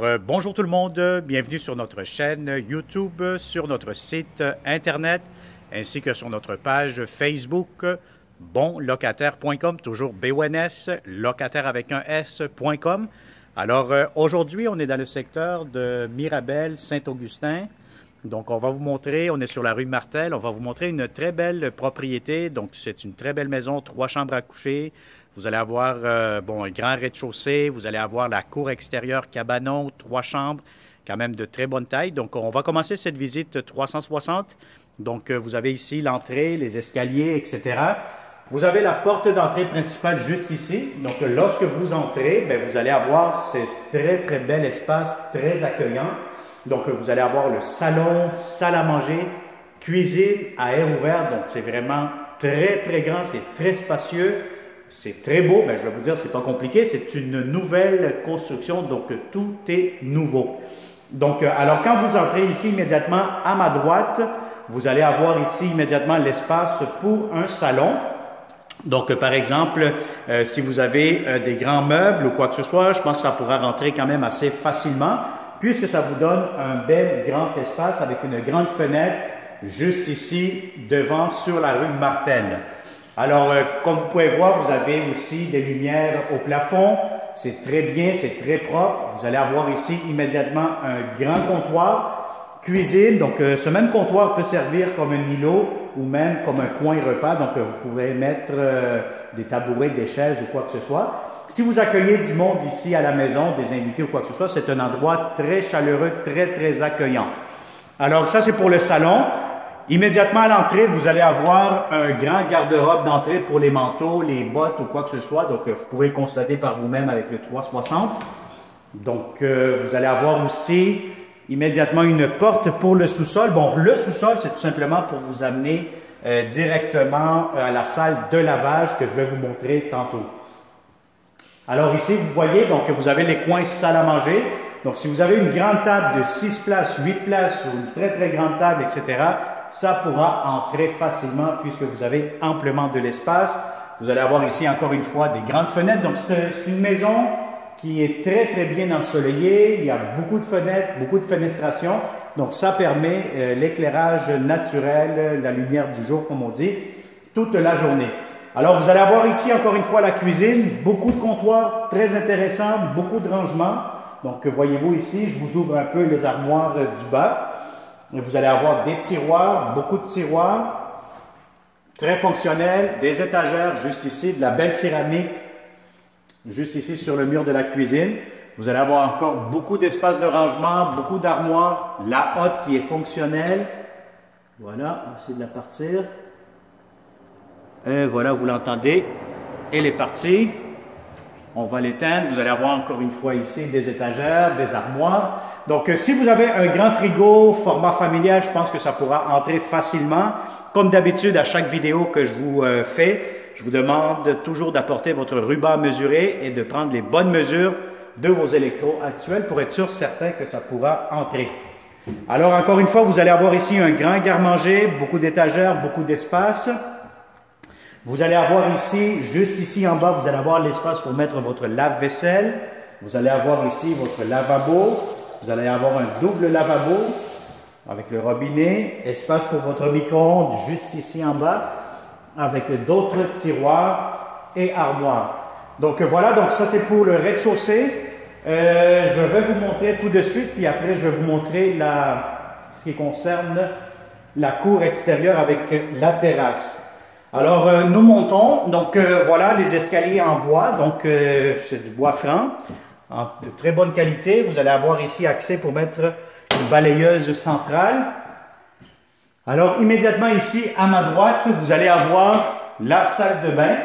Alors, bonjour tout le monde, bienvenue sur notre chaîne YouTube, sur notre site Internet, ainsi que sur notre page Facebook, bonlocataire.com, toujours BONS, locataire avec un S.com. Alors, aujourd'hui, on est dans le secteur de Mirabel, Saint-Augustin. Donc, on va vous montrer, on est sur la rue Martel, on va vous montrer une très belle propriété. Donc, c'est une très belle maison, 3 chambres à coucher. Vous allez avoir un grand rez-de-chaussée, vous allez avoir la cour extérieure cabanon, 3 chambres, quand même de très bonne taille. Donc, on va commencer cette visite 360. Donc, vous avez ici l'entrée, les escaliers, etc. Vous avez la porte d'entrée principale juste ici. Donc, lorsque vous entrez, bien, vous allez avoir ce très, très bel espace, très accueillant. Donc, vous allez avoir le salon, salle à manger, cuisine à air ouvert. Donc, c'est vraiment très, très grand, c'est très spacieux. C'est très beau, mais je vais vous dire, c'est pas compliqué. C'est une nouvelle construction, donc tout est nouveau. Donc, alors quand vous entrez ici immédiatement à ma droite, vous allez avoir ici immédiatement l'espace pour un salon. Donc, par exemple, si vous avez des grands meubles ou quoi que ce soit, je pense que ça pourra rentrer quand même assez facilement, puisque ça vous donne un bel grand espace avec une grande fenêtre juste ici devant sur la rue Martel. Alors, comme vous pouvez voir, vous avez aussi des lumières au plafond. C'est très bien, c'est très propre. Vous allez avoir ici immédiatement un grand comptoir, cuisine. Donc, ce même comptoir peut servir comme un îlot ou même comme un coin repas. Donc, vous pourrez mettre des tabourets, des chaises ou quoi que ce soit. Si vous accueillez du monde ici à la maison, des invités ou quoi que ce soit, c'est un endroit très chaleureux, très, très accueillant. Alors, ça, c'est pour le salon. Immédiatement à l'entrée, vous allez avoir un grand garde-robe d'entrée pour les manteaux, les bottes ou quoi que ce soit. Donc, vous pouvez le constater par vous-même avec le 360. Donc, vous allez avoir aussi immédiatement une porte pour le sous-sol. Bon, le sous-sol, c'est tout simplement pour vous amener directement à la salle de lavage que je vais vous montrer tantôt. Alors ici, vous voyez, donc vous avez les coins salle à manger. Donc, si vous avez une grande table de 6 places, 8 places ou une très, très grande table, etc., ça pourra entrer facilement puisque vous avez amplement de l'espace. Vous allez avoir ici encore une fois des grandes fenêtres. Donc, c'est une maison qui est très, très bien ensoleillée. Il y a beaucoup de fenêtres, beaucoup de fenestration. Donc, ça permet l'éclairage naturel, la lumière du jour, comme on dit, toute la journée. Alors, vous allez avoir ici encore une fois la cuisine, beaucoup de comptoirs, très intéressant, beaucoup de rangements. Donc, voyez-vous ici, je vous ouvre un peu les armoires du bas. Vous allez avoir des tiroirs, beaucoup de tiroirs, très fonctionnels, des étagères juste ici, de la belle céramique, juste ici sur le mur de la cuisine. Vous allez avoir encore beaucoup d'espace de rangement, beaucoup d'armoires, la hotte qui est fonctionnelle. Voilà, on va essayer de la partir. Et voilà, vous l'entendez, elle est partie. On va l'éteindre. Vous allez avoir encore une fois ici des étagères, des armoires. Donc, si vous avez un grand frigo, format familial, je pense que ça pourra entrer facilement. Comme d'habitude, à chaque vidéo que je vous fais, je vous demande toujours d'apporter votre ruban mesuré et de prendre les bonnes mesures de vos électros actuels pour être sûr certain que ça pourra entrer. Alors, encore une fois, vous allez avoir ici un grand garde-manger, beaucoup d'étagères, beaucoup d'espace. Vous allez avoir ici, juste ici en bas, vous allez avoir l'espace pour mettre votre lave-vaisselle. Vous allez avoir ici votre lavabo. Vous allez avoir un double lavabo avec le robinet. Espace pour votre micro-ondes juste ici en bas avec d'autres tiroirs et armoires. Donc voilà, donc ça c'est pour le rez-de-chaussée. Je vais vous montrer tout de suite, puis après je vais vous montrer ce qui concerne la cour extérieure avec la terrasse. Alors, nous montons, donc voilà les escaliers en bois, donc c'est du bois franc, de très bonne qualité. Vous allez avoir ici accès pour mettre une balayeuse centrale. Alors, immédiatement ici, à ma droite, vous allez avoir la salle de bain.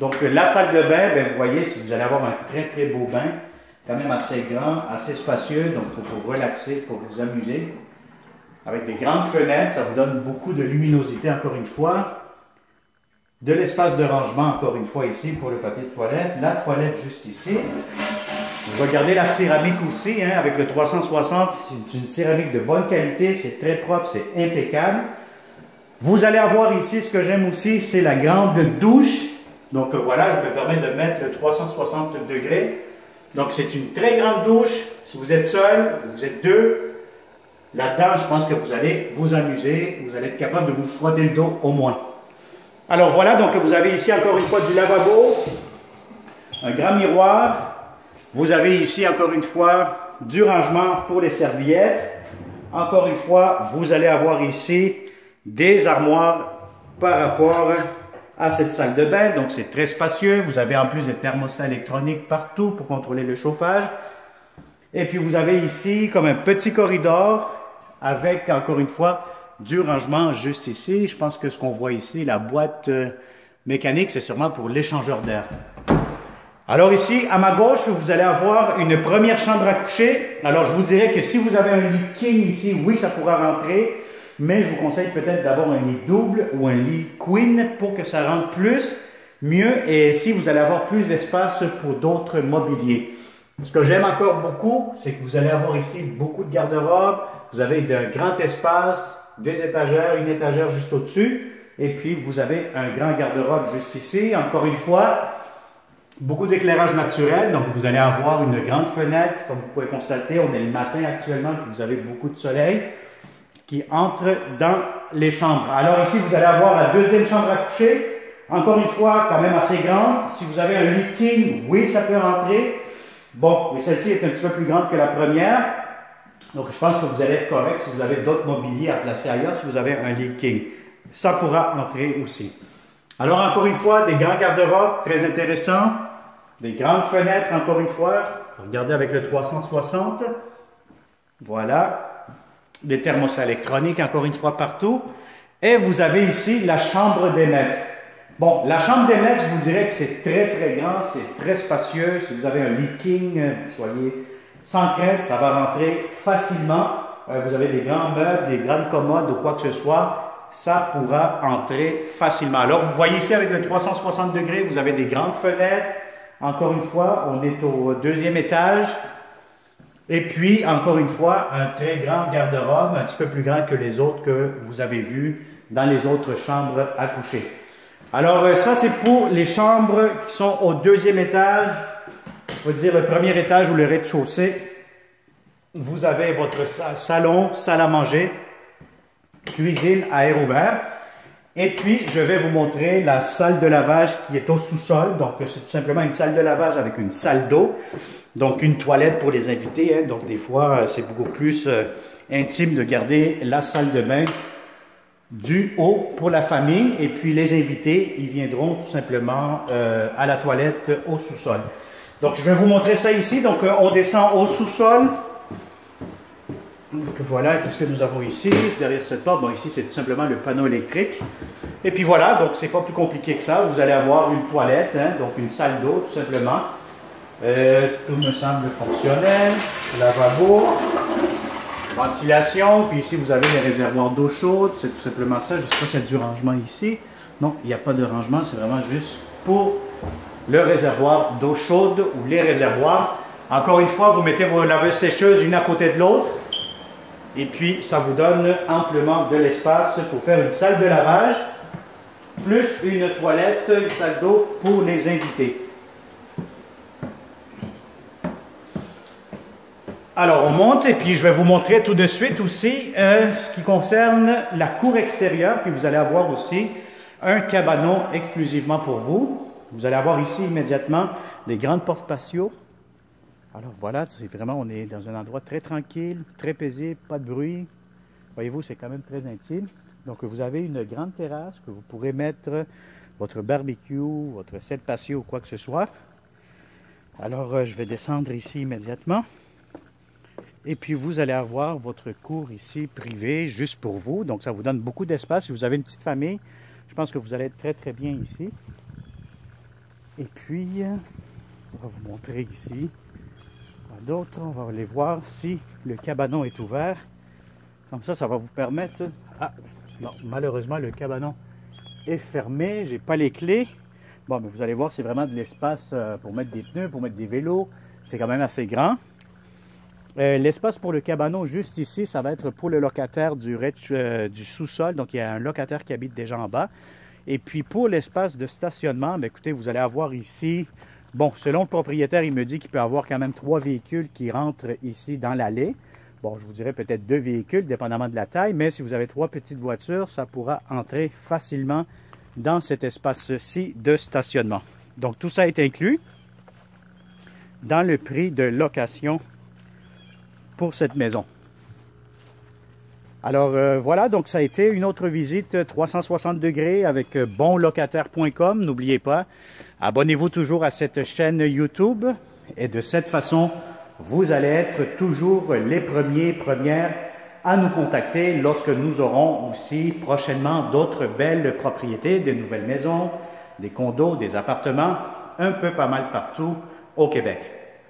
Donc, la salle de bain, bien, vous voyez, vous allez avoir un très, très beau bain, quand même assez grand, assez spacieux, donc pour vous relaxer, pour vous amuser. Avec des grandes fenêtres, ça vous donne beaucoup de luminosité, encore une fois. De l'espace de rangement, encore une fois, ici, pour le papier de toilette. La toilette juste ici. Vous regardez la céramique aussi, hein, avec le 360. C'est une céramique de bonne qualité. C'est très propre, c'est impeccable. Vous allez avoir ici, ce que j'aime aussi, c'est la grande douche. Donc voilà, je me permets de mettre le 360 degrés. Donc c'est une très grande douche. Si vous êtes seul, vous êtes deux, là-dedans, je pense que vous allez vous amuser, vous allez être capable de vous frotter le dos au moins. Alors voilà, donc vous avez ici encore une fois du lavabo, un grand miroir. Vous avez ici encore une fois du rangement pour les serviettes. Encore une fois, vous allez avoir ici des armoires par rapport à cette salle de bain. Donc c'est très spacieux. Vous avez en plus des thermostats électroniques partout pour contrôler le chauffage. Et puis vous avez ici comme un petit corridor avec encore une fois du rangement juste ici. Je pense que ce qu'on voit ici, la boîte mécanique, c'est sûrement pour l'échangeur d'air. Alors ici, à ma gauche, vous allez avoir une première chambre à coucher. Alors je vous dirais que si vous avez un lit king ici, oui, ça pourra rentrer. Mais je vous conseille peut-être d'avoir un lit double ou un lit queen pour que ça rentre plus, mieux. Et si vous allez avoir plus d'espace pour d'autres mobiliers. Ce que j'aime encore beaucoup, c'est que vous allez avoir ici beaucoup de garde-robe. Vous avez un grand espace, des étagères, une étagère juste au-dessus. Et puis vous avez un grand garde-robe juste ici. Encore une fois, beaucoup d'éclairage naturel, donc vous allez avoir une grande fenêtre, comme vous pouvez constater, on est le matin actuellement, puis vous avez beaucoup de soleil qui entre dans les chambres. Alors ici, vous allez avoir la deuxième chambre à coucher, encore une fois, quand même assez grande. Si vous avez un lit king, oui, ça peut rentrer. Bon, mais celle-ci est un petit peu plus grande que la première, donc je pense que vous allez être correct si vous avez d'autres mobiliers à placer ailleurs, si vous avez un lit king. Ça pourra entrer aussi. Alors encore une fois, des grands garde-robes, très intéressants. Des grandes fenêtres, encore une fois. Regardez avec le 360. Voilà. Des thermostats électroniques, encore une fois, partout. Et vous avez ici la chambre des maîtres. Bon, la chambre des maîtres, je vous dirais que c'est très, très grand, c'est très spacieux. Si vous avez un lit king, soyez sans crainte, ça va rentrer facilement. Vous avez des grands meubles, des grandes commodes ou quoi que ce soit, ça pourra entrer facilement. Alors, vous voyez ici avec le 360 degrés, vous avez des grandes fenêtres. Encore une fois, on est au deuxième étage. Et puis, encore une fois, un très grand garde-robe, un petit peu plus grand que les autres que vous avez vus dans les autres chambres à coucher. Alors, ça, c'est pour les chambres qui sont au deuxième étage. On va dire le premier étage ou le rez-de-chaussée. Vous avez votre salon, salle à manger, cuisine à air ouvert. Et puis, je vais vous montrer la salle de lavage qui est au sous-sol. Donc, c'est tout simplement une salle de lavage avec une salle d'eau. Donc, une toilette pour les invités. Hein. Donc, des fois, c'est beaucoup plus intime de garder la salle de bain du haut pour la famille. Et puis, les invités, ils viendront tout simplement à la toilette au sous-sol. Donc, je vais vous montrer ça ici. Donc, on descend au sous-sol. Donc voilà, qu'est-ce que nous avons ici, derrière cette porte. Bon, ici, c'est tout simplement le panneau électrique. Et puis voilà, donc c'est pas plus compliqué que ça. Vous allez avoir une toilette, hein, donc une salle d'eau, tout simplement. Tout me semble fonctionnel. Lavabo, ventilation. Puis ici, vous avez les réservoirs d'eau chaude. C'est tout simplement ça. Je ne sais pas s'il y a du rangement ici. Non, il n'y a pas de rangement. C'est vraiment juste pour le réservoir d'eau chaude ou les réservoirs. Encore une fois, vous mettez vos laveuses sécheuses une à côté de l'autre. Et puis, ça vous donne amplement de l'espace pour faire une salle de lavage, plus une toilette, une salle d'eau pour les invités. Alors, on monte et puis je vais vous montrer tout de suite aussi ce qui concerne la cour extérieure. Puis vous allez avoir aussi un cabanon exclusivement pour vous. Vous allez avoir ici immédiatement des grandes portes patio. Alors voilà, c'est vraiment, on est dans un endroit très tranquille, très paisible, pas de bruit. Voyez-vous, c'est quand même très intime. Donc vous avez une grande terrasse que vous pourrez mettre votre barbecue, votre set patio ou quoi que ce soit. Alors je vais descendre ici immédiatement. Et puis vous allez avoir votre cour ici privée juste pour vous. Donc ça vous donne beaucoup d'espace. Si vous avez une petite famille, je pense que vous allez être très très bien ici. Et puis, on va vous montrer ici. D'autres, on va aller voir si le cabanon est ouvert. Comme ça, ça va vous permettre... Ah, non, malheureusement, le cabanon est fermé. J'ai pas les clés. Bon, mais vous allez voir, c'est vraiment de l'espace pour mettre des pneus, pour mettre des vélos. C'est quand même assez grand. L'espace pour le cabanon, juste ici, ça va être pour le locataire du sous-sol. Donc, il y a un locataire qui habite déjà en bas. Et puis, pour l'espace de stationnement, bien, écoutez, vous allez avoir ici Bon, selon le propriétaire, il me dit qu'il peut avoir quand même 3 véhicules qui rentrent ici dans l'allée. Bon, je vous dirais peut-être 2 véhicules, dépendamment de la taille, mais si vous avez 3 petites voitures, ça pourra entrer facilement dans cet espace-ci de stationnement. Donc, tout ça est inclus dans le prix de location pour cette maison. Alors voilà, donc ça a été une autre visite 360 degrés avec bonlocataire.com. N'oubliez pas, abonnez-vous toujours à cette chaîne YouTube et de cette façon, vous allez être toujours les premières à nous contacter lorsque nous aurons aussi prochainement d'autres belles propriétés, de nouvelles maisons, des condos, des appartements, un peu pas mal partout au Québec.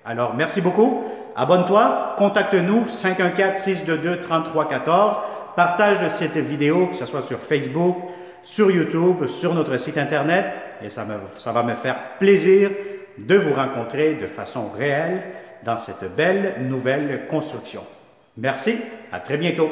Alors merci beaucoup. Abonne-toi, contacte-nous 514-622-3314, partage cette vidéo, que ce soit sur Facebook, sur YouTube, sur notre site Internet, et ça va me faire plaisir de vous rencontrer de façon réelle dans cette belle nouvelle construction. Merci, à très bientôt.